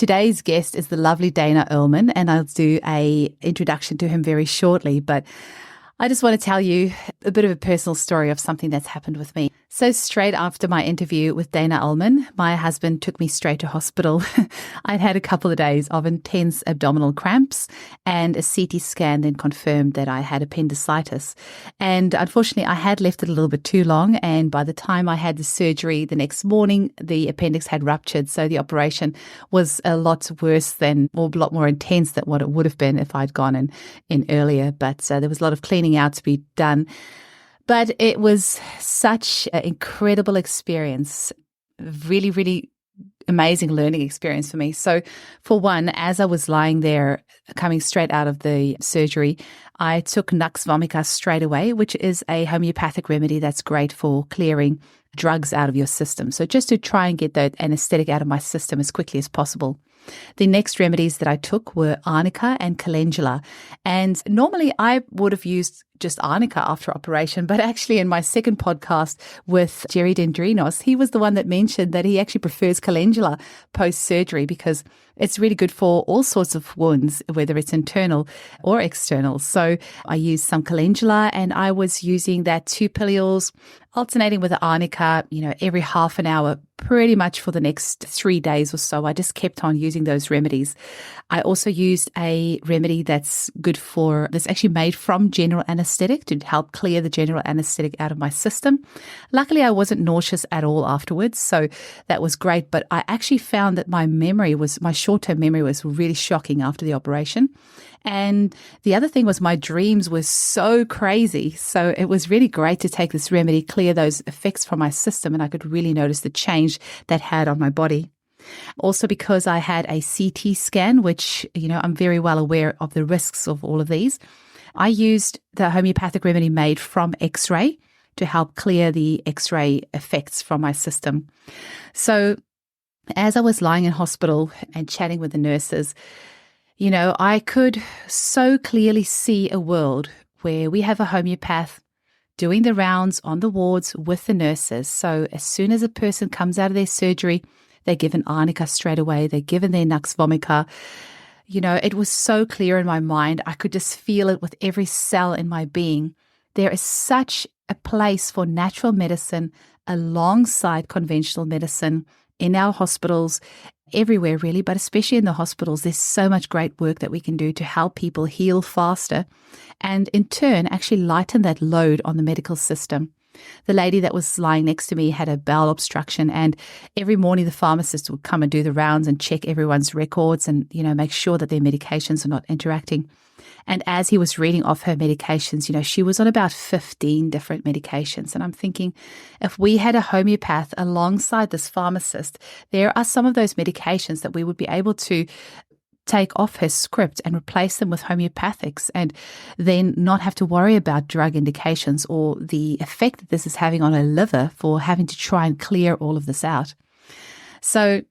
Today's guest is the lovely Dana Ullman, and I'll do an introduction to him very shortly, but I just want to tell you a bit of a personal story of something that's happened with me. So straight after my interview with Dana Ullman, my husband took me straight to hospital. I'd had a couple of days of intense abdominal cramps, and a CT scan then confirmed that I had appendicitis. And unfortunately, I had left it a little bit too long, and by the time I had the surgery the next morning, the appendix had ruptured. So the operation was a lot worse than, or a lot more intense than what it would have been if I'd gone in earlier. But there was a lot of cleaning out to be done. But it was such an incredible experience, really, really amazing learning experience for me. So for one, as I was lying there coming straight out of the surgery, I took Nux vomica straight away, which is a homeopathic remedy that's great for clearing drugs out of your system. So just to try and get that anesthetic out of my system as quickly as possible. The next remedies that I took were arnica and calendula. And normally I would have used just arnica after operation, but actually in my second podcast with Jerry Dendrinos, he was the one that mentioned that he actually prefers calendula post-surgery because it's really good for all sorts of wounds, whether it's internal or external. So I used some calendula, and I was using that 2 pilules, alternating with the arnica, every half an hour, pretty much for the next 3 days or so. I just kept on using those remedies. I also used a remedy that's actually made from general anesthetic to help clear the general anesthetic out of my system. Luckily, I wasn't nauseous at all afterwards, so that was great. But I actually found that my short-term memory was really shocking after the operation. And the other thing was my dreams were so crazy. So it was really great to take this remedy, clear those effects from my system, and I could really notice the change that had on my body. Also, because I had a CT scan, which, I'm very well aware of the risks of all of these, I used the homeopathic remedy made from X-ray to help clear the X-ray effects from my system. So as I was lying in hospital and chatting with the nurses, I could so clearly see a world where we have a homeopath doing the rounds on the wards with the nurses. So as soon as a person comes out of their surgery, they're given arnica straight away. They're given their Nux vomica. It was so clear in my mind. I could just feel it with every cell in my being. There is such a place for natural medicine alongside conventional medicine in our hospitals, everywhere really, but especially in the hospitals. There's so much great work that we can do to help people heal faster and in turn actually lighten that load on the medical system. The lady that was lying next to me had a bowel obstruction, and every morning the pharmacist would come and do the rounds and check everyone's records and, make sure that their medications are not interacting. And as he was reading off her medications, she was on about 15 different medications. And I'm thinking, if we had a homeopath alongside this pharmacist, there are some of those medications that we would be able to take off her script and replace them with homeopathics, and then not have to worry about drug indications or the effect that this is having on her liver for having to try and clear all of this out. So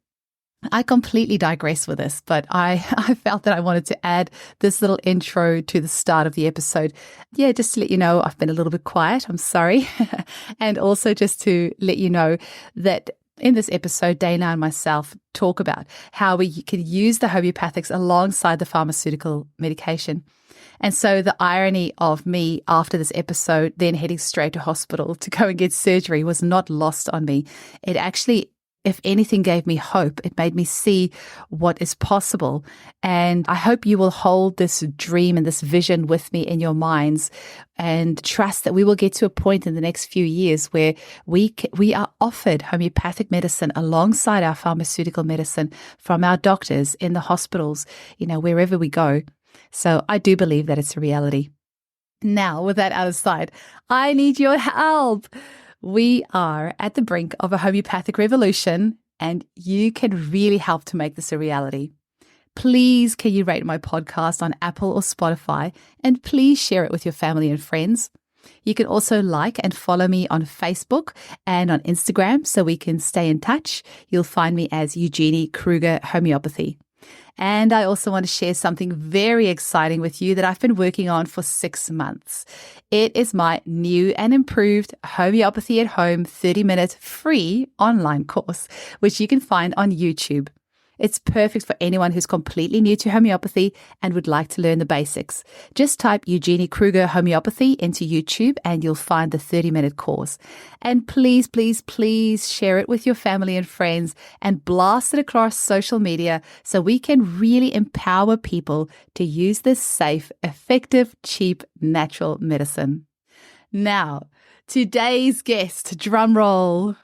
I completely digress with this, but I felt that I wanted to add this little intro to the start of the episode. Yeah, just to let you know, I've been a little bit quiet. I'm sorry. And also just to let you know that in this episode, Dana and myself talk about how we can use the homeopathics alongside the pharmaceutical medication. And so the irony of me after this episode then heading straight to hospital to go and get surgery was not lost on me. It actually, if anything, gave me hope. It made me see what is possible. And I hope you will hold this dream and this vision with me in your minds and trust that we will get to a point in the next few years where we are offered homeopathic medicine alongside our pharmaceutical medicine from our doctors in the hospitals, wherever we go. So I do believe that it's a reality. Now, with that out of sight, I need your help. We are at the brink of a homeopathic revolution, and you can really help to make this a reality. Please, can you rate my podcast on Apple or Spotify, and please share it with your family and friends. You can also like and follow me on Facebook and on Instagram so we can stay in touch. You'll find me as Eugenie Kruger Homeopathy. And I also want to share something very exciting with you that I've been working on for 6 months. It is my new and improved Homeopathy at Home 30-minute free online course, which you can find on YouTube. It's perfect for anyone who's completely new to homeopathy and would like to learn the basics. Just type Eugenie Kruger Homeopathy into YouTube and you'll find the 30-minute course. And please, please, please share it with your family and friends and blast it across social media so we can really empower people to use this safe, effective, cheap, natural medicine. Now, today's guest, drum roll,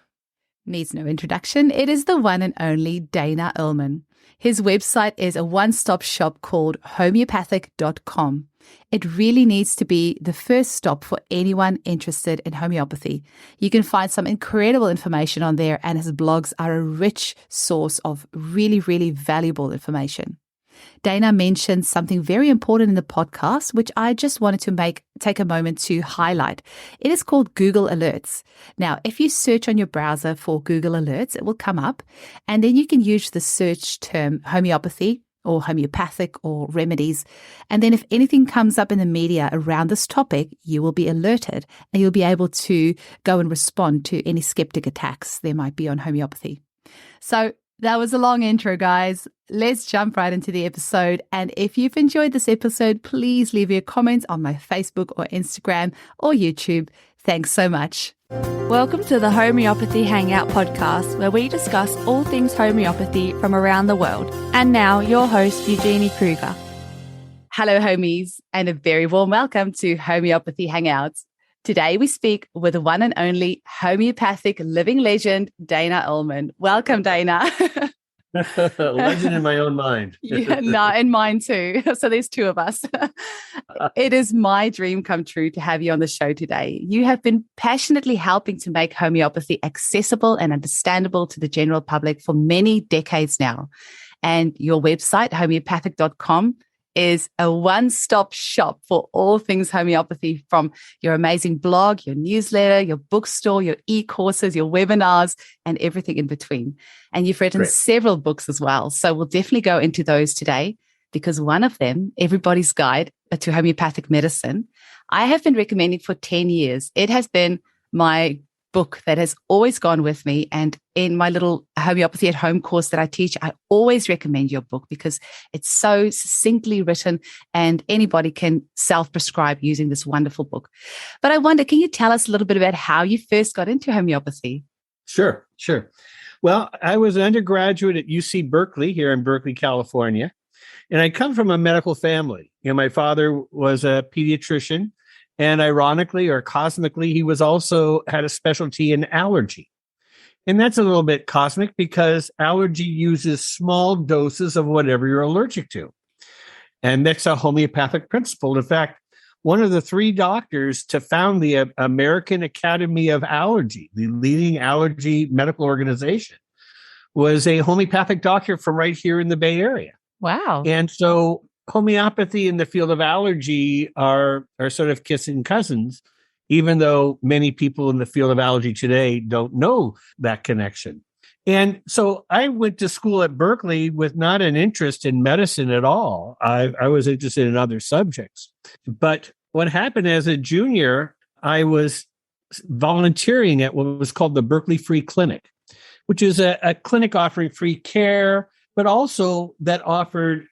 needs no introduction. It is the one and only Dana Ullman. His website is a one-stop shop called Homeopathic.com. It really needs to be the first stop for anyone interested in homeopathy. You can find some incredible information on there, and his blogs are a rich source of really, really valuable information. Dana mentioned something very important in the podcast, which I just wanted to take a moment to highlight. It is called Google Alerts. Now, if you search on your browser for Google Alerts, it will come up, and then you can use the search term homeopathy or homeopathic or remedies. And then if anything comes up in the media around this topic, you will be alerted and you'll be able to go and respond to any skeptic attacks there might be on homeopathy. So that was a long intro, guys. Let's jump right into the episode. And if you've enjoyed this episode, please leave your comments on my Facebook or Instagram or YouTube. Thanks so much. Welcome to the Homeopathy Hangout podcast, where we discuss all things homeopathy from around the world. And now, your host, Eugenie Kruger. Hello, homies, and a very warm welcome to Homeopathy Hangouts. Today, we speak with the one and only homeopathic living legend, Dana Ullman. Welcome, Dana. Legend in my own mind. Yeah, no, in mine too. So there's two of us. It is my dream come true to have you on the show today. You have been passionately helping to make homeopathy accessible and understandable to the general public for many decades now. And your website, homeopathic.com, is a one-stop shop for all things homeopathy, from your amazing blog, your newsletter, your bookstore, your e-courses, your webinars, and everything in between. And you've written several books as well. So we'll definitely go into those today, because one of them, Everybody's Guide to Homeopathic Medicine, I have been recommending for 10 years. It has been my book that has always gone with me. And in my little homeopathy at home course that I teach, I always recommend your book because it's so succinctly written and anybody can self-prescribe using this wonderful book. But I wonder, can you tell us a little bit about how you first got into homeopathy? Sure. Well, I was an undergraduate at UC Berkeley here in Berkeley, California. And I come from a medical family. My father was a pediatrician. And ironically or cosmically, he was also had a specialty in allergy. And that's a little bit cosmic because allergy uses small doses of whatever you're allergic to. And that's a homeopathic principle. In fact, one of the three doctors to found the American Academy of Allergy, the leading allergy medical organization, was a homeopathic doctor from right here in the Bay Area. Wow. And so homeopathy in the field of allergy are sort of kissing cousins, even though many people in the field of allergy today don't know that connection. And so I went to school at Berkeley with not an interest in medicine at all. I was interested in other subjects. But what happened as a junior, I was volunteering at what was called the Berkeley Free Clinic, which is a clinic offering free care, but also that offered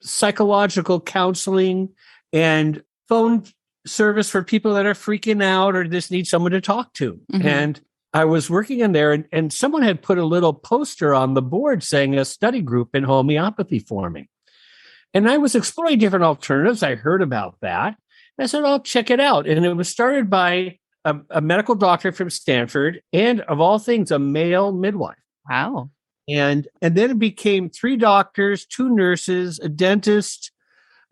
psychological counseling and phone service for people that are freaking out or just need someone to talk to. Mm-hmm. And I was working in there and someone had put a little poster on the board saying a study group in homeopathy forming. And I was exploring different alternatives. I heard about that. I said, I'll check it out. And it was started by a medical doctor from Stanford and, of all things, a male midwife. Wow. And then it became 3 doctors, 2 nurses, a dentist,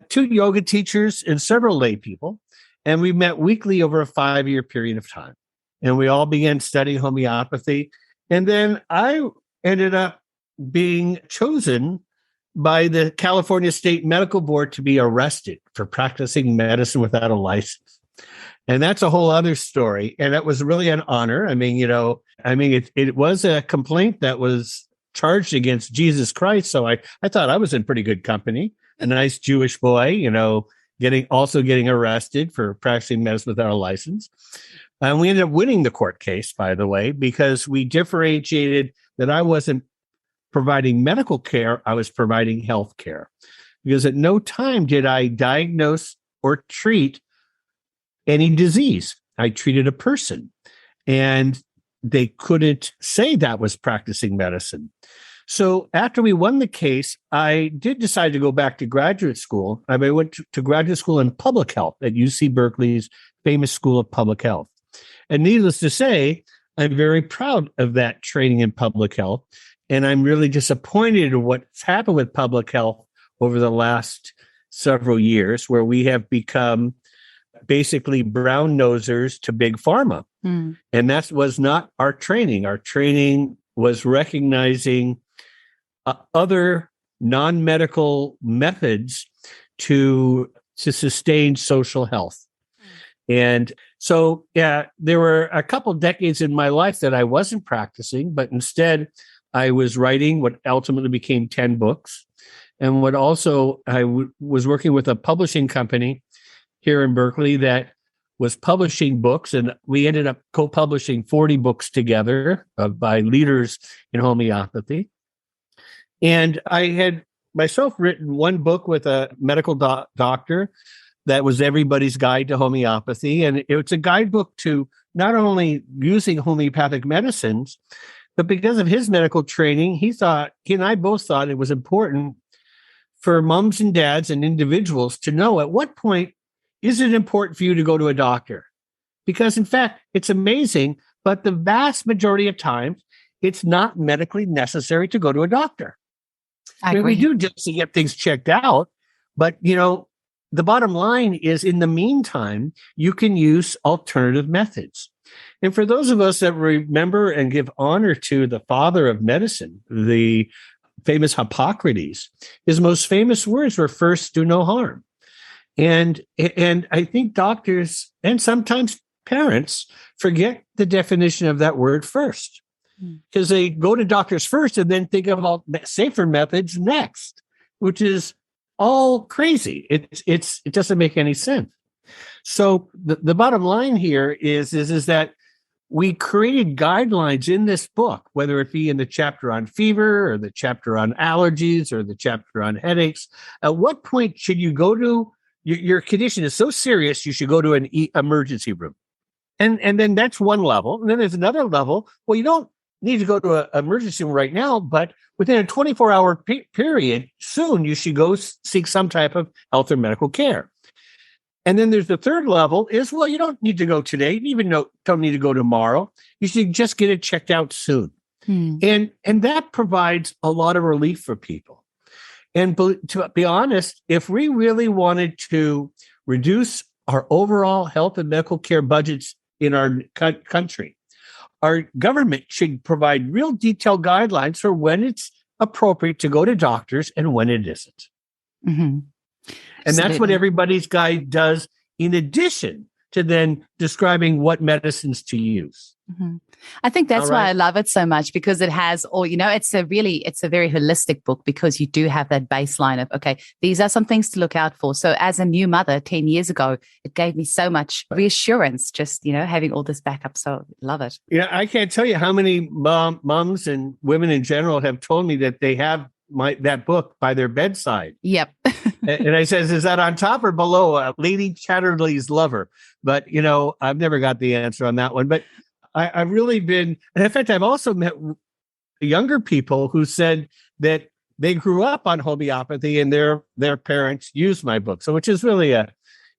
2 yoga teachers, and several lay people. And we met weekly over a 5-year period of time. And we all began studying homeopathy. And then I ended up being chosen by the California State Medical Board to be arrested for practicing medicine without a license. And that's a whole other story. And that was really an honor. It was a complaint that was charged against Jesus Christ. So I thought I was in pretty good company. A nice Jewish boy, getting arrested for practicing medicine without a license. And we ended up winning the court case, by the way, because we differentiated that I wasn't providing medical care, I was providing health care. Because at no time did I diagnose or treat any disease. I treated a person, and they couldn't say that was practicing medicine. So after we won the case, I did decide to go back to graduate school. I went to graduate school in public health at UC Berkeley's famous School of Public Health. And needless to say, I'm very proud of that training in public health. And I'm really disappointed in what's happened with public health over the last several years, where we have become basically brown nosers to big pharma. And that was not our training. Our training was recognizing other non-medical methods to sustain social health. And so, yeah, there were a couple decades in my life that I wasn't practicing, but instead I was writing what ultimately became 10 books. And what also, I was working with a publishing company here in Berkeley that was publishing books, and we ended up co-publishing 40 books together by leaders in homeopathy. And I had myself written one book with a medical doctor that was everybody's guide to homeopathy. And it's a guidebook to not only using homeopathic medicines, but because of his medical training, he and I both thought it was important for moms and dads and individuals to know at what point is it important for you to go to a doctor. Because in fact, it's amazing, but the vast majority of times, it's not medically necessary to go to a doctor. I agree. We do just to get things checked out, but the bottom line is, in the meantime, you can use alternative methods. And for those of us that remember and give honor to the father of medicine, the famous Hippocrates, his most famous words were, "First, do no harm." And I think doctors and sometimes parents forget the definition of that word first, because they go to doctors first and then think about safer methods next, which is all crazy. It doesn't make any sense. So the bottom line here is that we created guidelines in this book, whether it be in the chapter on fever or the chapter on allergies or the chapter on headaches. At what point should you go to your condition is so serious, you should go to an emergency room. And then that's one level. And then there's another level. Well, you don't need to go to an emergency room right now, but within a 24-hour period, soon you should go seek some type of health or medical care. And then there's the third level is, well, you don't need to go today. You even don't need to go tomorrow. You should just get it checked out soon. And that provides a lot of relief for people. And to be honest, if we really wanted to reduce our overall health and medical care budgets in our country, our government should provide real detailed guidelines for when it's appropriate to go to doctors and when it isn't. And that's what everybody's guide does, in addition to then describing what medicines to use. I think that's why I love it so much, because it has all, it's a very holistic book, because you do have that baseline of, okay, these are some things to look out for. So as a new mother 10 years ago, it gave me so much reassurance, just, having all this backup. So love it. Yeah, I can't tell you how many moms and women in general have told me that they have that book by their bedside. Yep. And I says, is that on top or below Lady Chatterley's Lover? But, I've never got the answer on that one. But I've really been, and in fact, I've also met younger people who said that they grew up on homeopathy and their parents used my book. So, which is really it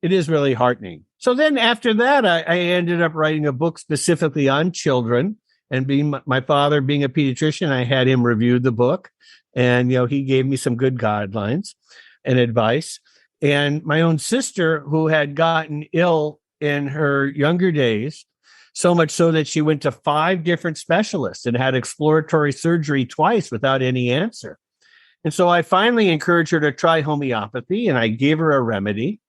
is really heartening. So then after that, I ended up writing a book specifically on children, and my father being a pediatrician, I had him review the book, and, he gave me some good guidelines and advice. And my own sister, who had gotten ill in her younger days, so much so that she went to 5 different specialists and had exploratory surgery twice without any answer. And so I finally encouraged her to try homeopathy, and I gave her a remedy.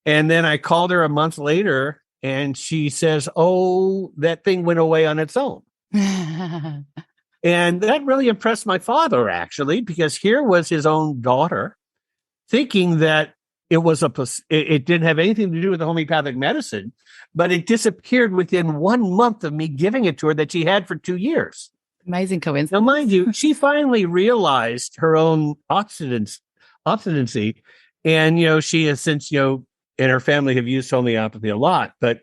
And then I called her a month later, and she says, "Oh, that thing went away on its own." And that really impressed my father, actually, because here was his own daughter thinking that it didn't have anything to do with the homeopathic medicine, but it disappeared within 1 month of me giving it to her that she had for 2 years. Amazing coincidence. Now, mind you, she finally realized her own obstinacy. And, she has since, and her family have used homeopathy a lot. But,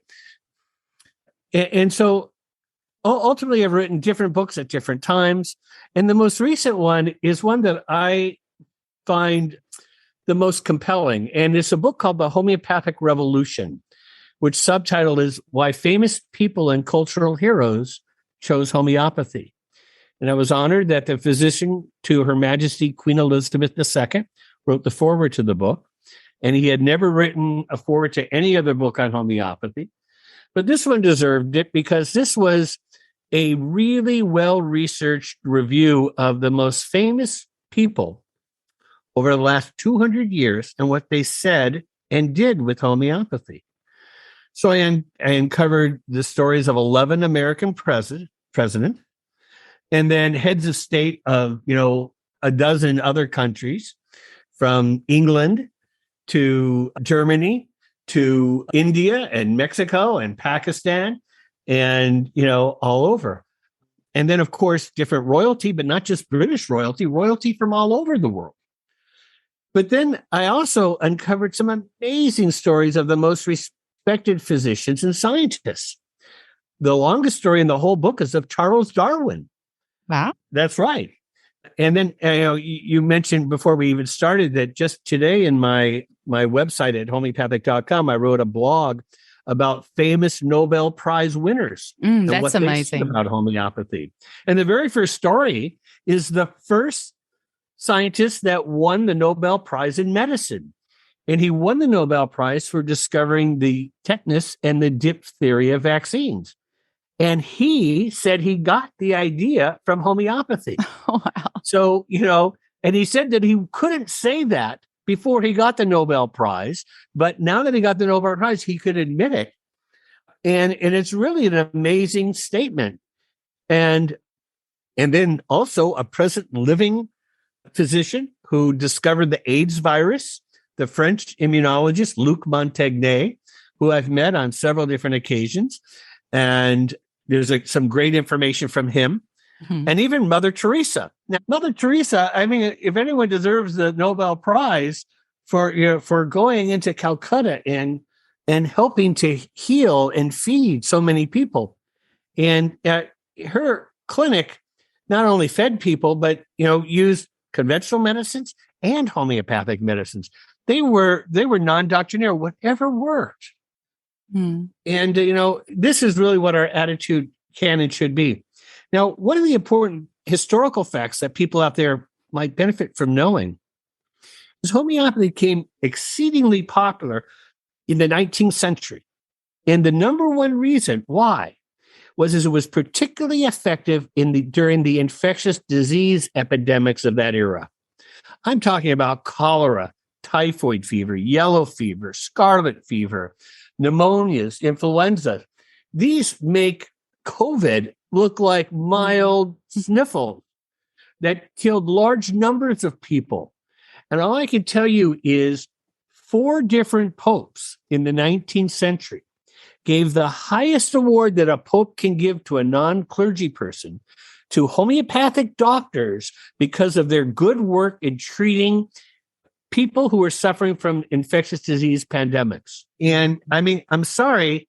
and so ultimately, I've written different books at different times. And the most recent one is one that I find the most compelling. And it's a book called The Homeopathic Revolution, which subtitle is Why Famous People and Cultural Heroes Chose Homeopathy. And I was honored that the physician to Her Majesty Queen Elizabeth II wrote the foreword to the book. And he had never written a foreword to any other book on homeopathy. But this one deserved it because this was a really well-researched review of the most famous people over the last 200 years and what they said and did with homeopathy. So I uncovered the stories of 11 American presidents, and then heads of state of, a dozen other countries, from England to Germany to India and Mexico and Pakistan and, all over. And then, of course, different royalty, but not just British royalty from all over the world. But then I also uncovered some amazing stories of the most respected physicians and scientists. The longest story in the whole book is of Charles Darwin. Wow. That's right. And then you mentioned before we even started that just today in my website at homeopathic.com, I wrote a blog about famous Nobel Prize winners. And That's what amazing. they say about homeopathy. And the very first story is the first scientist that won the Nobel Prize in medicine. And he won the Nobel Prize for discovering the tetanus and the diphtheria vaccines. And he said he got the idea from homeopathy. Oh, wow. So, and he said that he couldn't say that before he got the Nobel Prize. But now that he got the Nobel Prize, he could admit it. And it's really an amazing statement. And then also a present living physician who discovered the AIDS virus, the French immunologist Luc Montagnier, who I've met on several different occasions. And there's some great information from him. Mm-hmm. And even Mother Teresa. Now, Mother Teresa, I mean, if anyone deserves the Nobel Prize for going into Calcutta and helping to heal and feed so many people. And her clinic not only fed people, but, used conventional medicines and homeopathic medicines. They were non-doctrinaire, whatever worked. And, this is really what our attitude can and should be. Now, one of the important historical facts that people out there might benefit from knowing is homeopathy became exceedingly popular in the 19th century. And the number one reason why was it was particularly effective during the infectious disease epidemics of that era. I'm talking about cholera, typhoid fever, yellow fever, scarlet fever, pneumonias, influenza. These make COVID look like mild sniffles that killed large numbers of people. And all I can tell you is 4 different popes in the 19th century gave the highest award that a pope can give to a non-clergy person to homeopathic doctors because of their good work in treating people who are suffering from infectious disease pandemics. And I mean, I'm sorry,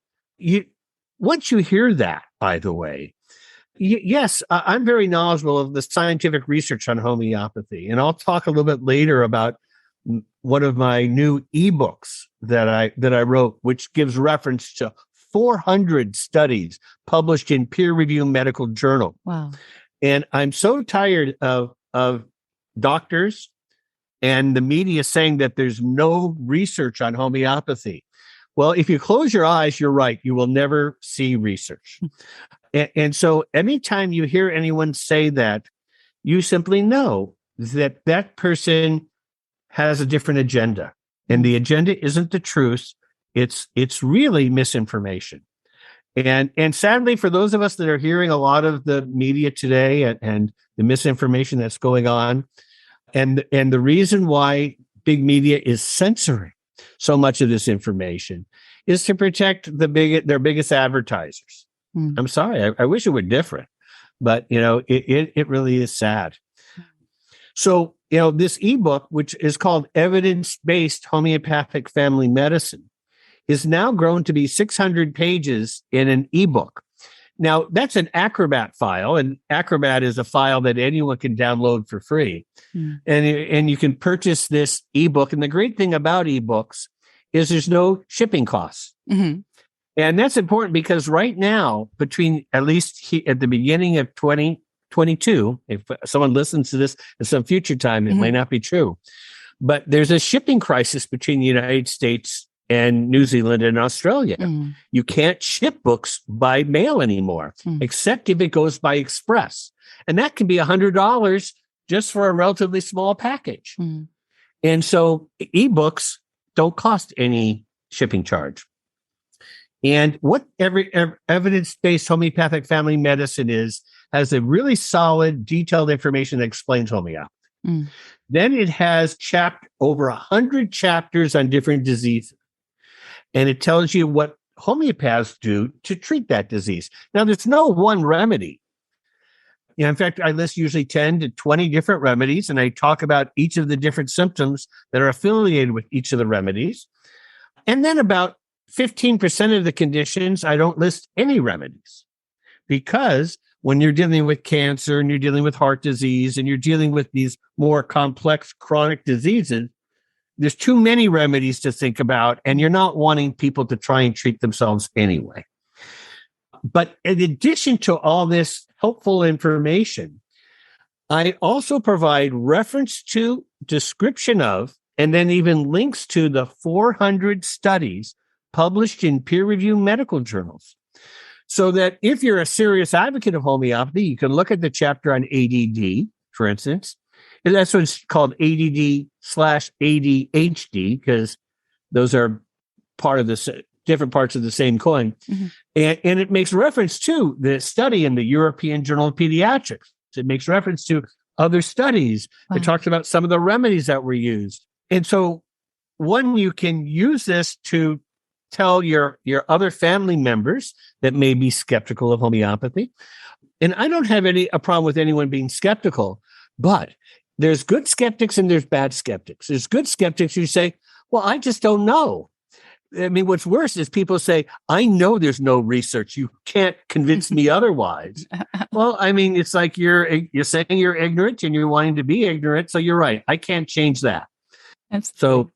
once you hear that, by the way, yes, I'm very knowledgeable of the scientific research on homeopathy. And I'll talk a little bit later about one of my new ebooks that I wrote, which gives reference to 400 studies published in peer-reviewed medical journal. Wow. And I'm so tired of doctors and the media saying that there's no research on homeopathy. Well, if you close your eyes, you're right. You will never see research. And so anytime you hear anyone say that, you simply know that that person has a different agenda. And the agenda isn't the truth. It's really misinformation. And sadly, for those of us that are hearing a lot of the media today and the misinformation that's going on, and the reason why big media is censoring so much of this information is to protect their biggest advertisers. I'm sorry, I wish it were different. But, it really is sad. So, this ebook, which is called Evidence-Based Homeopathic Family Medicine, is now grown to be 600 pages in an ebook. Now, that's an Acrobat file, and Acrobat is a file that anyone can download for free. And you can purchase this ebook. And the great thing about ebooks is there's no shipping costs. And that's important because right now, between at least at the beginning of 2022, if someone listens to this at some future time, it might not be true. But there's a shipping crisis between the United States and New Zealand and Australia. You can't ship books by mail anymore, except if it goes by express. And that can be $100 just for a relatively small package. And so ebooks don't cost any shipping charge. And what every evidence-based homeopathic family medicine has a really solid, detailed information that explains homeopathy. Then it has over 100 chapters on different diseases. And it tells you what homeopaths do to treat that disease. Now, there's no one remedy. In fact, I list usually 10 to 20 different remedies, and I talk about each of the different symptoms that are affiliated with each of the remedies. And then about 15% of the conditions, I don't list any remedies. Because when you're dealing with cancer and you're dealing with heart disease and you're dealing with these more complex chronic diseases, there's too many remedies to think about, and you're not wanting people to try and treat themselves anyway. But in addition to all this helpful information, I also provide reference to, description of, and then even links to the 400 studies published in peer-reviewed medical journals. So that if you're a serious advocate of homeopathy, you can look at the chapter on ADD, for instance. And that's what's called ADD/ADHD, because those are part of the different parts of the same coin. And it makes reference to the study in the European Journal of Pediatrics. It makes reference to other studies. It talks about some of the remedies that were used. And so you can use this to tell your other family members that may be skeptical of homeopathy. And I don't have a problem with anyone being skeptical, but there's good skeptics and there's bad skeptics. There's good skeptics who say, well, I just don't know. I mean, what's worse is people say, I know there's no research. You can't convince me otherwise. Well, I mean, it's like you're saying you're ignorant and you're wanting to be ignorant. So you're right. I can't change that. Absolutely.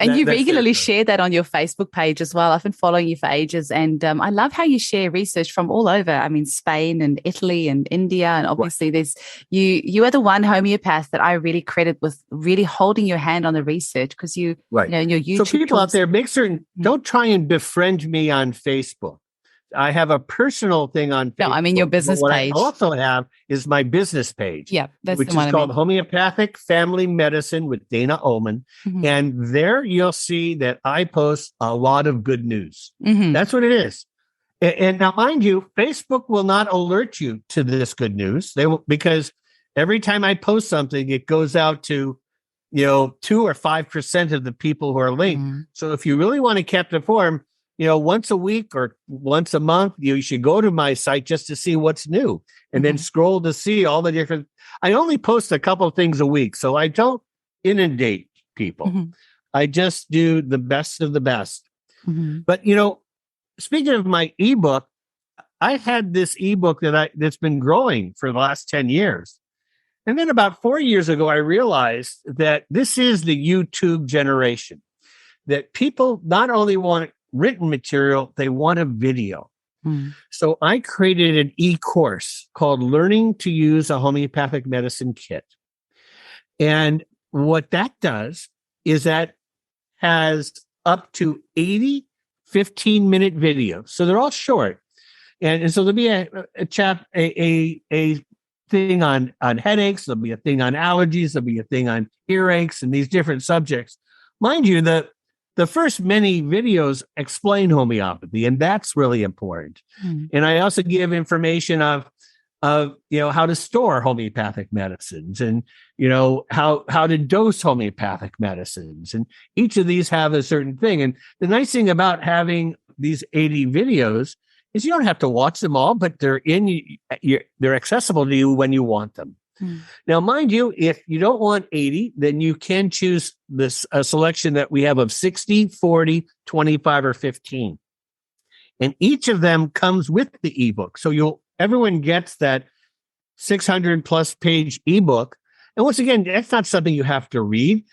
And you regularly share that on your Facebook page as well. I've been following you for ages. And I love how you share research from all over. I mean, Spain and Italy and India. And obviously there's you are the one homeopath that I really credit with really holding your hand on the research, because in your YouTube. So people out there, make certain, don't try and befriend me on Facebook. I have a personal thing on Facebook. No, I mean your business page. What I also have is my business page. Yeah, that's which the one is called Homeopathic Family Medicine with Dana Ullman. And there you'll see that I post a lot of good news. That's what it is. And now, mind you, Facebook will not alert you to this good news. They will, because every time I post something, it goes out to 2 or 5% of the people who are linked. So if you really want to keep informed, once a week or once a month, you should go to my site just to see what's new, and then scroll to see all the different. I only post a couple of things a week, so I don't inundate people. I just do the best of the best. But speaking of my ebook, I had this ebook that's been growing for the last 10 years. And then about 4 years ago, I realized that this is the YouTube generation, that people not only want written material, they want a video. So I created an e-course called Learning to Use a Homeopathic Medicine Kit. And what that does is that has up to 80 15-minute videos. So they're all short. And so there'll be a thing on headaches, there'll be a thing on allergies, there'll be a thing on earaches and these different subjects. Mind you, the first many videos explain homeopathy, and that's really important. And I also give information of how to store homeopathic medicines, and how to dose homeopathic medicines, and each of these have a certain thing. And the nice thing about having these 80 videos is you don't have to watch them all, but they're they're accessible to you when you want them. Now, mind you, if you don't want 80, then you can choose a selection that we have of 60, 40, 25, or 15. And each of them comes with the ebook. So everyone gets that 600 plus page ebook. And once again, that's not something you have to read.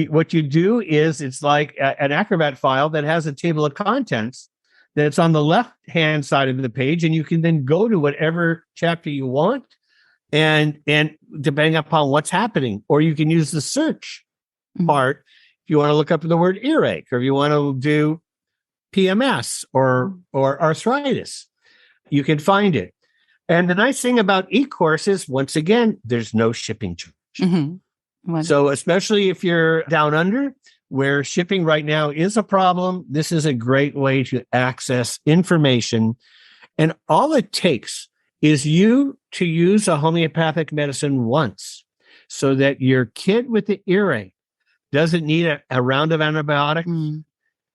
What you do is it's like an Acrobat file that has a table of contents that's on the left-hand side of the page, and you can then go to whatever chapter you want, and depending upon what's happening, or you can use the search part if you want to look up the word earache, or if you want to do PMS or arthritis, you can find it. And the nice thing about eCourse is, once again, there's no shipping charge. So especially if you're down under, where shipping right now is a problem, this is a great way to access information. And all it takes is you to use a homeopathic medicine once, so that your kid with the earache doesn't need a round of antibiotics.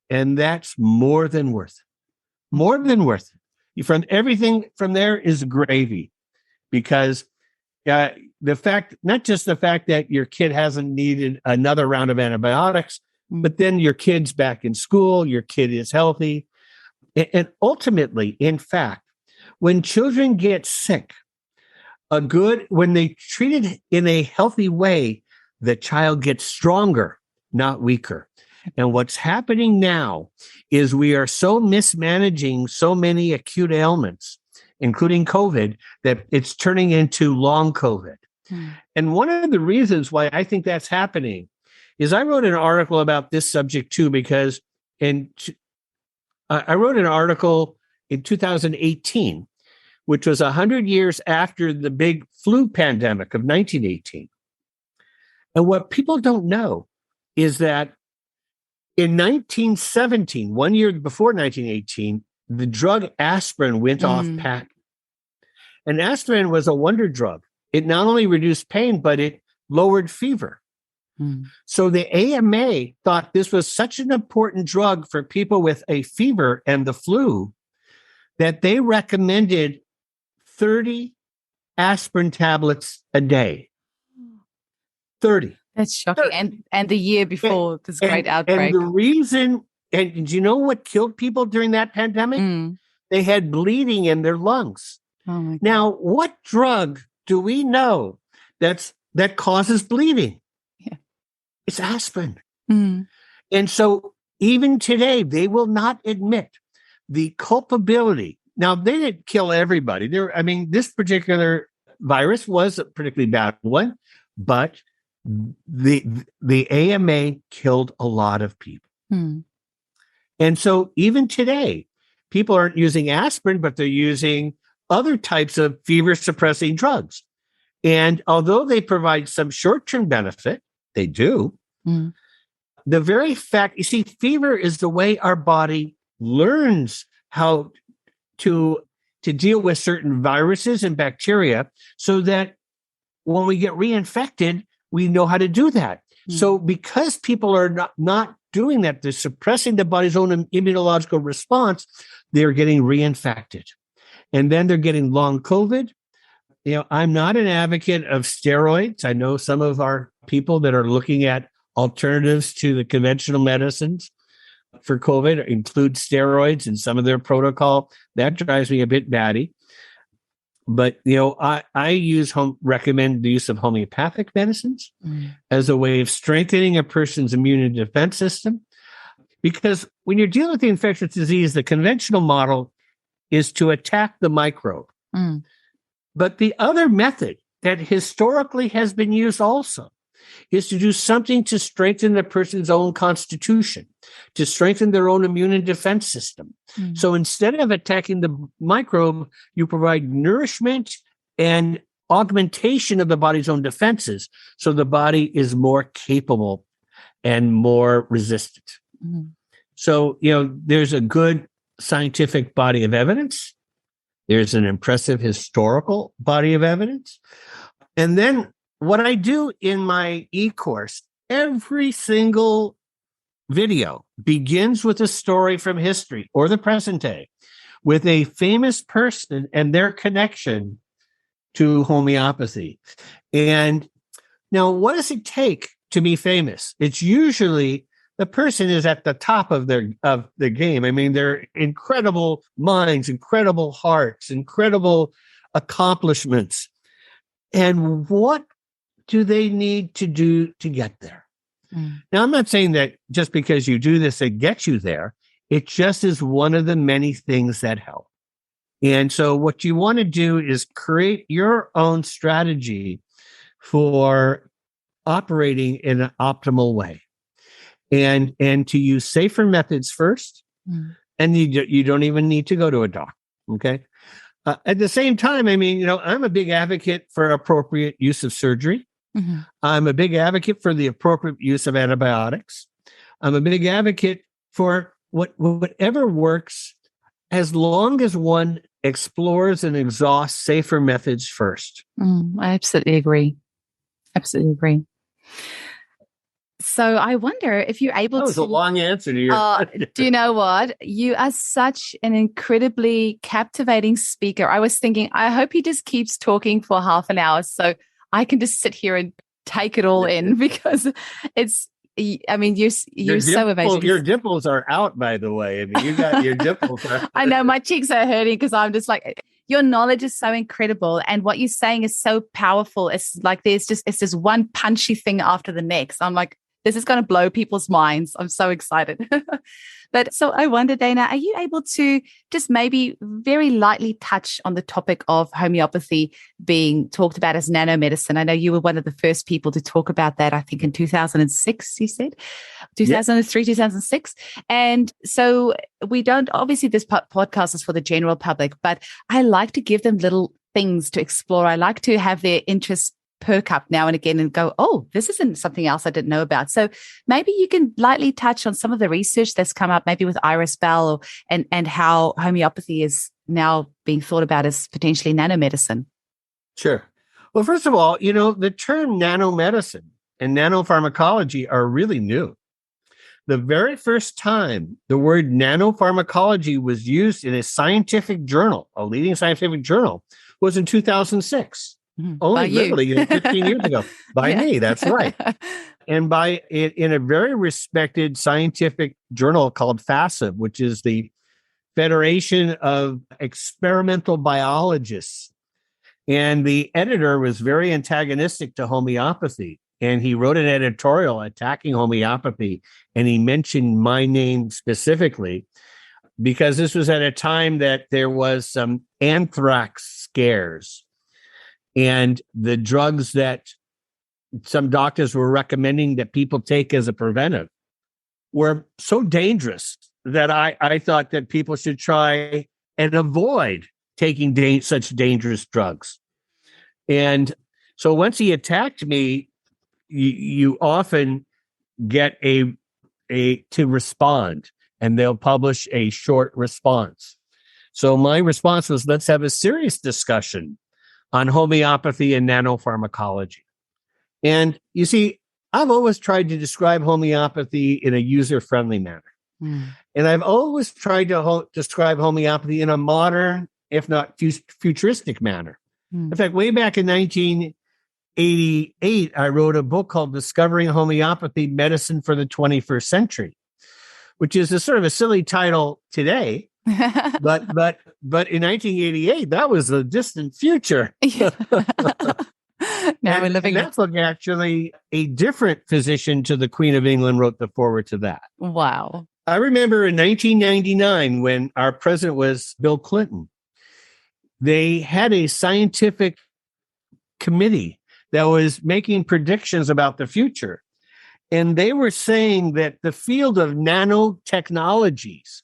And that's more than worth it. More than worth it. From everything from there is gravy, because not just the fact that your kid hasn't needed another round of antibiotics, but then your kid's back in school, your kid is healthy. And ultimately, in fact, when children get sick, when they treated in a healthy way, the child gets stronger, not weaker. And what's happening now is we are so mismanaging so many acute ailments, including COVID, that it's turning into long COVID. And one of the reasons why I think that's happening is I wrote an article about this subject too, because I wrote an article in 2018, which was 100 years after the big flu pandemic of 1918. And what people don't know is that in 1917, 1 year before 1918, the drug aspirin went off patent. And aspirin was a wonder drug. It not only reduced pain, but it lowered fever. So the AMA thought this was such an important drug for people with a fever and the flu that they recommended 30 aspirin tablets a day. 30. That's shocking. And the year before this great outbreak. And the reason, and do you know what killed people during that pandemic? They had bleeding in their lungs. Oh my God. Now, what drug do we know that causes bleeding? Yeah. It's aspirin. And so even today, they will not admit the culpability. Now, they didn't kill everybody. This particular virus was a particularly bad one, but the AMA killed a lot of people. And so even today, people aren't using aspirin, but they're using other types of fever-suppressing drugs. And although they provide some short-term benefit, they do. The very fact, you see, fever is the way our body learns how to deal with certain viruses and bacteria, so that when we get reinfected, we know how to do that. So because people are not doing that, they're suppressing the body's own immunological response, they're getting reinfected. And then they're getting long COVID. I'm not an advocate of steroids. I know some of our people that are looking at alternatives to the conventional medicines for COVID include steroids in some of their protocol. That drives me a bit batty. But, I recommend the use of homeopathic medicines as a way of strengthening a person's immune and defense system. Because when you're dealing with the infectious disease, the conventional model is to attack the microbe. But the other method that historically has been used also is to do something to strengthen the person's own constitution, to strengthen their own immune and defense system. So instead of attacking the microbe, you provide nourishment and augmentation of the body's own defenses, so the body is more capable and more resistant. So, there's a good scientific body of evidence. There's an impressive historical body of evidence. And then what I do in my e-course, every single video begins with a story from history or the present day, with a famous person and their connection to homeopathy. And now, what does it take to be famous? It's usually the person is at the top of the game. I mean, they're incredible minds, incredible hearts, incredible accomplishments. And what do they need to do to get there? Now, I'm not saying that just because you do this, it gets you there. It just is one of the many things that help. And so what you want to do is create your own strategy for operating in an optimal way, and to use safer methods first. And you don't even need to go to a doctor. Okay. At the same time, I mean, I'm a big advocate for appropriate use of surgery. I'm a big advocate for the appropriate use of antibiotics. I'm a big advocate for whatever works, as long as one explores and exhausts safer methods first. I absolutely agree. Absolutely agree. So I wonder if you're able to... That was a long answer to your... Do you know what? You are such an incredibly captivating speaker. I was thinking, I hope he just keeps talking for half an hour so I can just sit here and take it all in, because I mean, you're so amazing. Your dimples are out, by the way. I mean, you got your dimples out. I know, my cheeks are hurting because I'm just like, your knowledge is so incredible. And what you're saying is so powerful. It's like it's this one punchy thing after the next. I'm like, this is going to blow people's minds. I'm so excited. But so I wonder, Dana, are you able to just maybe very lightly touch on the topic of homeopathy being talked about as nanomedicine? I know you were one of the first people to talk about that, I think in 2006, you said? 2003, yeah. 2006. And so we don't, obviously this podcast is for the general public, but I like to give them little things to explore. I like to have their interests perk up now and again and go, oh, this isn't something else I didn't know about. So maybe you can lightly touch on some of the research that's come up, maybe with Iris Bell, and how homeopathy is now being thought about as potentially nanomedicine. Sure. Well, first of all, the term nanomedicine and nanopharmacology are really new. The very first time the word nanopharmacology was used in a scientific journal, a leading scientific journal, was in 2006. Only literally 15 years ago. By me, that's right. And by in a very respected scientific journal called FASIB, which is the Federation of Experimental Biologists. And the editor was very antagonistic to homeopathy. And he wrote an editorial attacking homeopathy. And he mentioned my name specifically because this was at a time that there was some anthrax scares. And the drugs that some doctors were recommending that people take as a preventive were so dangerous that I thought that people should try and avoid taking such dangerous drugs. And so once he attacked me, you often get to respond, and they'll publish a short response. So my response was, let's have a serious discussion on homeopathy and nanopharmacology. And you see, I've always tried to describe homeopathy in a user-friendly manner. And I've always tried to describe homeopathy in a modern, if not futuristic manner. In fact, way back in 1988, I wrote a book called Discovering Homeopathy, Medicine for the 21st Century, which is a sort of a silly title today. but in 1988, that was a distant future. Now we're living. That book, actually, a different physician to the Queen of England wrote the foreword to that. Wow. I remember in 1999, when our president was Bill Clinton, they had a scientific committee that was making predictions about the future. And they were saying that the field of nanotechnologies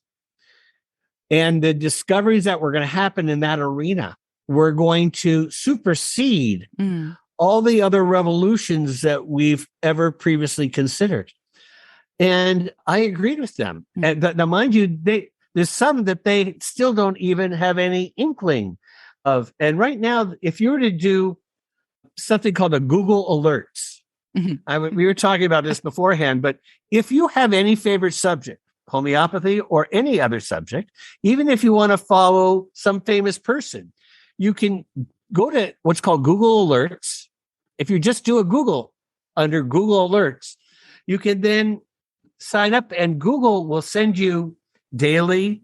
and the discoveries that were going to happen in that arena were going to supersede all the other revolutions that we've ever previously considered. And I agreed with them. And now, mind you, there's some that they still don't even have any inkling of. And right now, if you were to do something called a Google Alerts, we were talking about this beforehand, but if you have any favorite subject, homeopathy or any other subject, even if you want to follow some famous person, you can go to what's called Google Alerts. If you just do a Google under Google Alerts, you can then sign up and Google will send you daily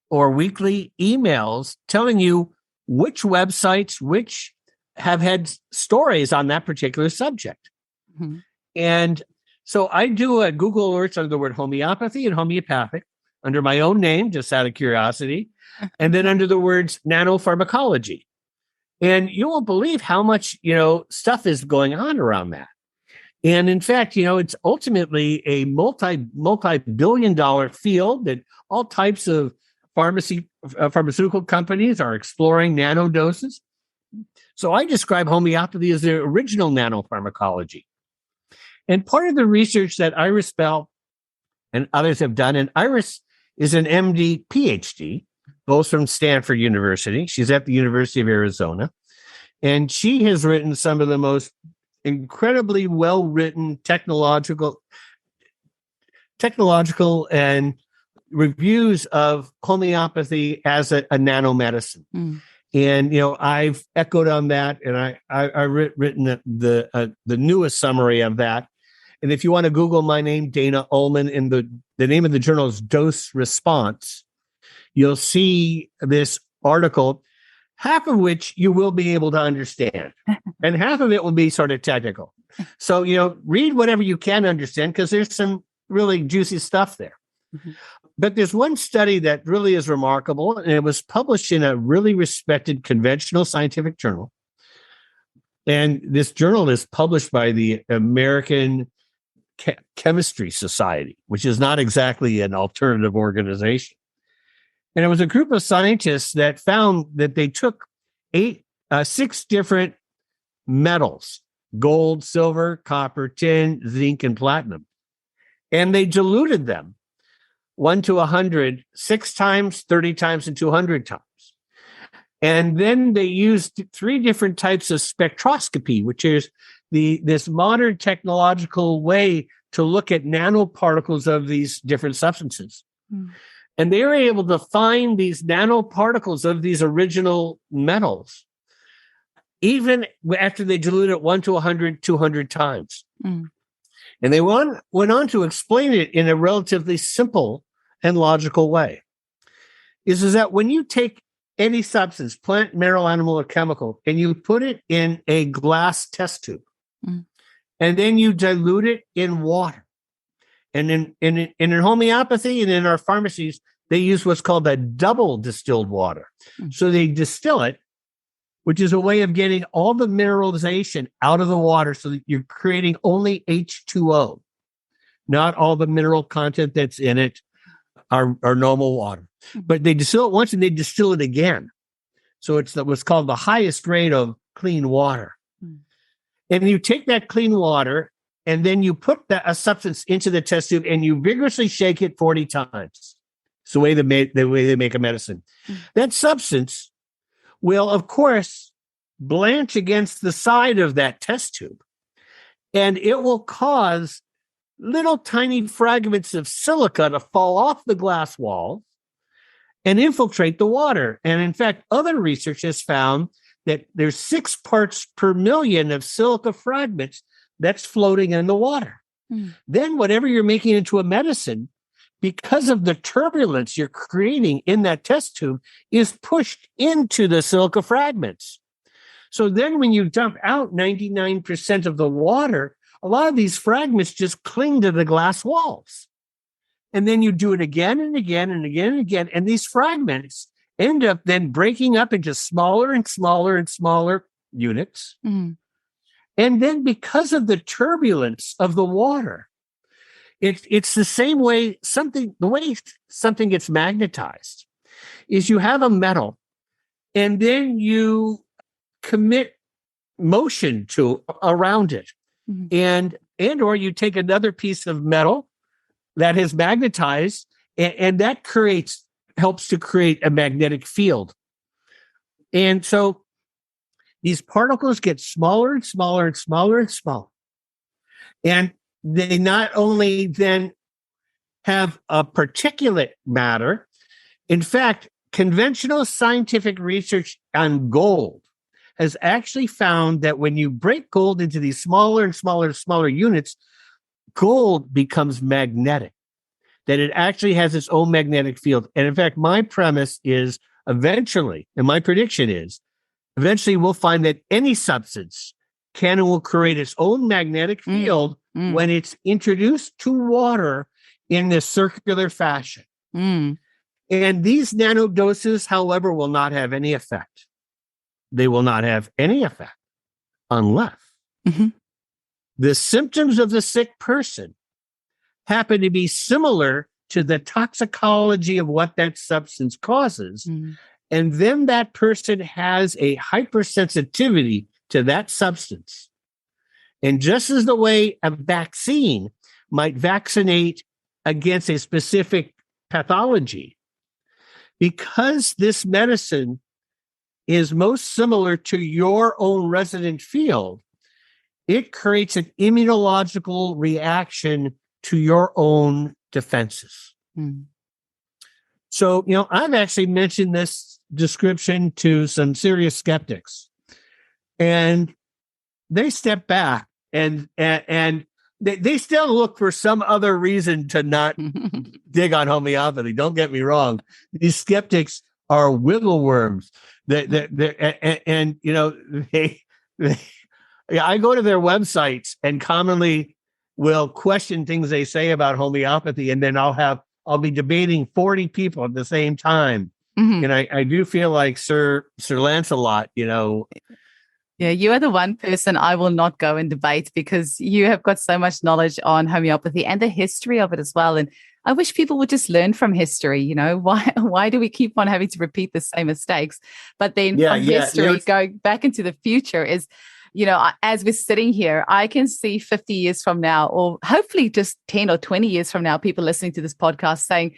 or weekly emails telling you which websites, which have had stories on that particular subject. Mm-hmm. And so I do a Google Alerts under the word homeopathy and homeopathic under my own name, just out of curiosity, and then under the words nanopharmacology. And you won't believe how much, stuff is going on around that. And in fact, it's ultimately a multi-billion-dollar field that all types of pharmaceutical companies are exploring nanodoses. So I describe homeopathy as the original nanopharmacology. And part of the research that Iris Bell and others have done, and Iris is an MD, PhD, both from Stanford University. She's at the University of Arizona. And she has written some of the most incredibly well-written technological and reviews of homeopathy as a nanomedicine. Mm. And, I've echoed on that, and I've written the newest summary of that. And if you want to Google my name, Dana Ullman, and the name of the journal is Dose Response, you'll see this article, half of which you will be able to understand, and half of it will be sort of technical. So, read whatever you can understand, because there's some really juicy stuff there. Mm-hmm. But there's one study that really is remarkable, and it was published in a really respected conventional scientific journal. And this journal is published by the American Chemistry Society, which is not exactly an alternative organization. And it was a group of scientists that found that they took 6 different metals: gold, silver, copper, tin, zinc, and platinum. And they diluted them 1 to 100, 6 times, 30 times, and 200 times. And then they used 3 different types of spectroscopy, which is this modern technological way to look at nanoparticles of these different substances. Mm. And they were able to find these nanoparticles of these original metals, even after they diluted it 1 to 100, 200 times. Mm. And they went on to explain it in a relatively simple and logical way. Is that when you take any substance, plant, mineral, animal, or chemical, and you put it in a glass test tube, and then you dilute it in water. And in homeopathy and in our pharmacies, they use what's called a double distilled water. So they distill it, which is a way of getting all the mineralization out of the water so that you're creating only H2O, not all the mineral content that's in it, our normal water. But they distill it once and they distill it again. So it's what's called the highest grade of clean water. And you take that clean water and then you put a substance into the test tube and you vigorously shake it 40 times. It's the way they make a medicine. That substance will, of course, blanch against the side of that test tube. And it will cause little tiny fragments of silica to fall off the glass wall and infiltrate the water. And in fact, other research has found that there's 6 parts per million of silica fragments that's floating in the water. Then whatever you're making into a medicine, because of the turbulence you're creating in that test tube, is pushed into the silica fragments. So then when you dump out 99% of the water, a lot of these fragments just cling to the glass walls. And then you do it again and again and again and again. And these fragments end up then breaking up into smaller and smaller and smaller units. Mm. And then because of the turbulence of the water, it's the same way something gets magnetized is you have a metal and then you commit motion around it. Mm-hmm. Or you take another piece of metal that has magnetized and that helps to create a magnetic field. And so these particles get smaller and smaller and smaller and smaller. And they not only then have a particulate matter. In fact, conventional scientific research on gold has actually found that when you break gold into these smaller and smaller units, gold becomes magnetic, that it actually has its own magnetic field. And in fact, my premise is eventually, and my prediction is, eventually we'll find that any substance can and will create its own magnetic field when it's introduced to water in this circular fashion. And these nanodoses, however, will not have any effect. They will not have any effect unless the symptoms of the sick person happen to be similar to the toxicology of what that substance causes. And then that person has a hypersensitivity to that substance. And just as the way a vaccine might vaccinate against a specific pathology, because this medicine is most similar to your own resident field, it creates an immunological reaction to your own defenses. So, I've actually mentioned this description to some serious skeptics, and they step back and they still look for some other reason to not dig on homeopathy. Don't get me wrong. These skeptics are wiggle worms. I go to their websites and commonly will question things they say about homeopathy, and then I'll be debating 40 people at the same time. And I do feel like Sir Lancelot, Yeah, you are the one person I will not go and debate, because you have got so much knowledge on homeopathy and the history of it as well. And I wish people would just learn from history. Why do we keep on having to repeat the same mistakes? But then from history, going back into the future is, as we're sitting here, I can see 50 years from now, or hopefully just 10 or 20 years from now, people listening to this podcast saying,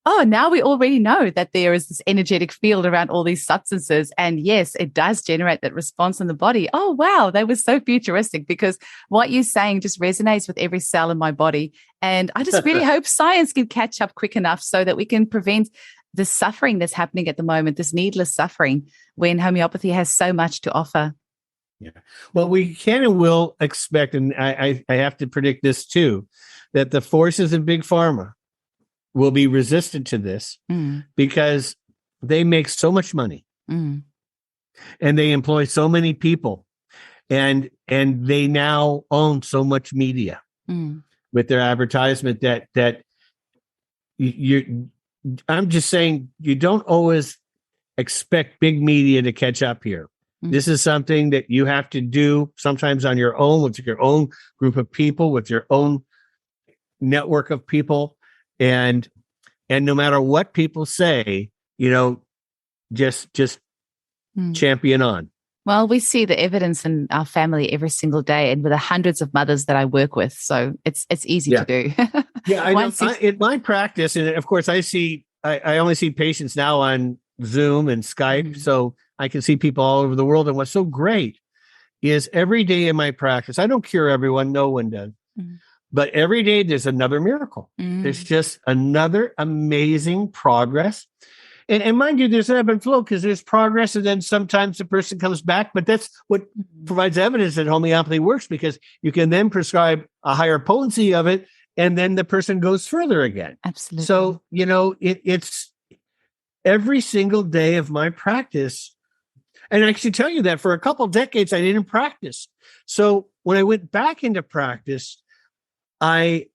oh, now we already know that there is this energetic field around all these substances. And yes, it does generate that response in the body. Oh, wow, that was so futuristic, because what you're saying just resonates with every cell in my body. And I just really hope science can catch up quick enough so that we can prevent the suffering that's happening at the moment, this needless suffering, when homeopathy has so much to offer. Yeah. Well, we can and will expect, and I have to predict this too, that the forces in Big Pharma will be resistant to this because they make so much money and they employ so many people, and they now own so much media with their advertisement that I'm just saying, you don't always expect big media to catch up here. This is something that you have to do sometimes on your own, with your own group of people, with your own network of people. And no matter what people say, just champion on. Well, we see the evidence in our family every single day, and with the hundreds of mothers that I work with. So it's easy to do. I know. In my practice, and of course, I only see patients now on Zoom and Skype, so I can see people all over the world. And what's so great is every day in my practice, I don't cure everyone, no one does. But every day there's another miracle. There's just another amazing progress. And mind you, there's an ebb and flow, because there's progress, and then sometimes the person comes back. But that's what provides evidence that homeopathy works, because you can then prescribe a higher potency of it, and then the person goes further again. Absolutely. So, it's every single day of my practice. And I should tell you that for a couple of decades, I didn't practice. So when I went back into practice, I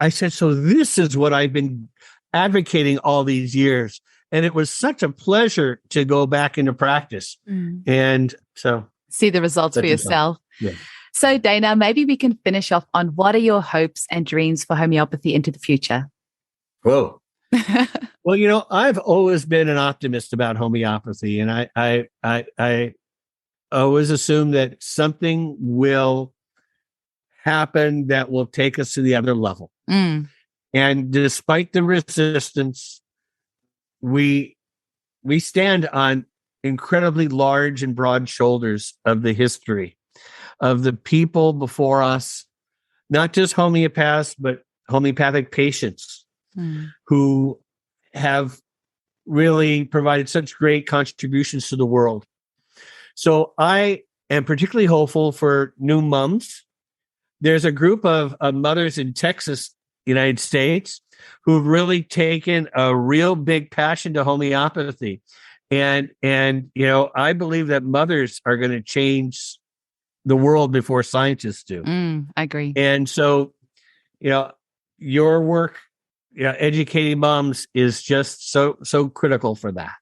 said, so this is what I've been advocating all these years. And it was such a pleasure to go back into practice. And so see the results for yourself. Yeah. So Dana, maybe we can finish off on what are your hopes and dreams for homeopathy into the future? Whoa. Well, I've always been an optimist about homeopathy, and I always assume that something will happen that will take us to the other level. And despite the resistance, we stand on incredibly large and broad shoulders of the history of the people before us, not just homeopaths, but homeopathic patients who have really provided such great contributions to the world. So I am particularly hopeful for new moms. There's a group of mothers in Texas, United States, who've really taken a real big passion to homeopathy. And I believe that mothers are going to change the world before scientists do. I agree. And so, your work, educating moms is just so critical for that.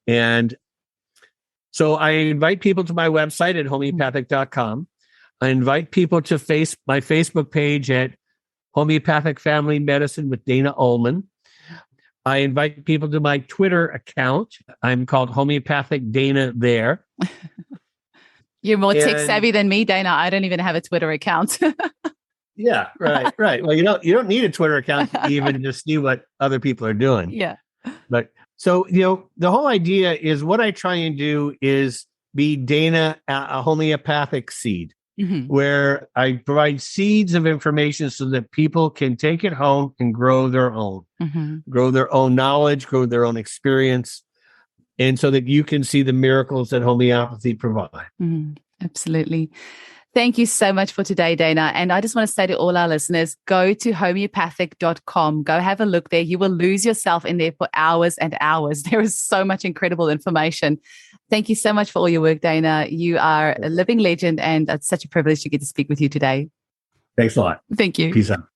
And so I invite people to my website at homeopathic.com. I invite people to my Facebook page at Homeopathic Family Medicine with Dana Ullman. I invite people to my Twitter account. I'm called Homeopathic Dana there. You're more tech savvy than me, Dana. I don't even have a Twitter account. Yeah, right. Well, you don't need a Twitter account to even just see what other people are doing. Yeah. But so, the whole idea is what I try and do is be Dana, a homeopathic seed, where I provide seeds of information so that people can take it home and grow their own knowledge, grow their own experience, and so that you can see the miracles that homeopathy provide. Absolutely. Thank you so much for today, Dana. And I just want to say to all our listeners, go to homeopathic.com. Go have a look there. You will lose yourself in there for hours and hours. There is so much incredible information. Thank you so much for all your work, Dana. You are a living legend, and it's such a privilege to get to speak with you today. Thanks a lot. Thank you. Peace out.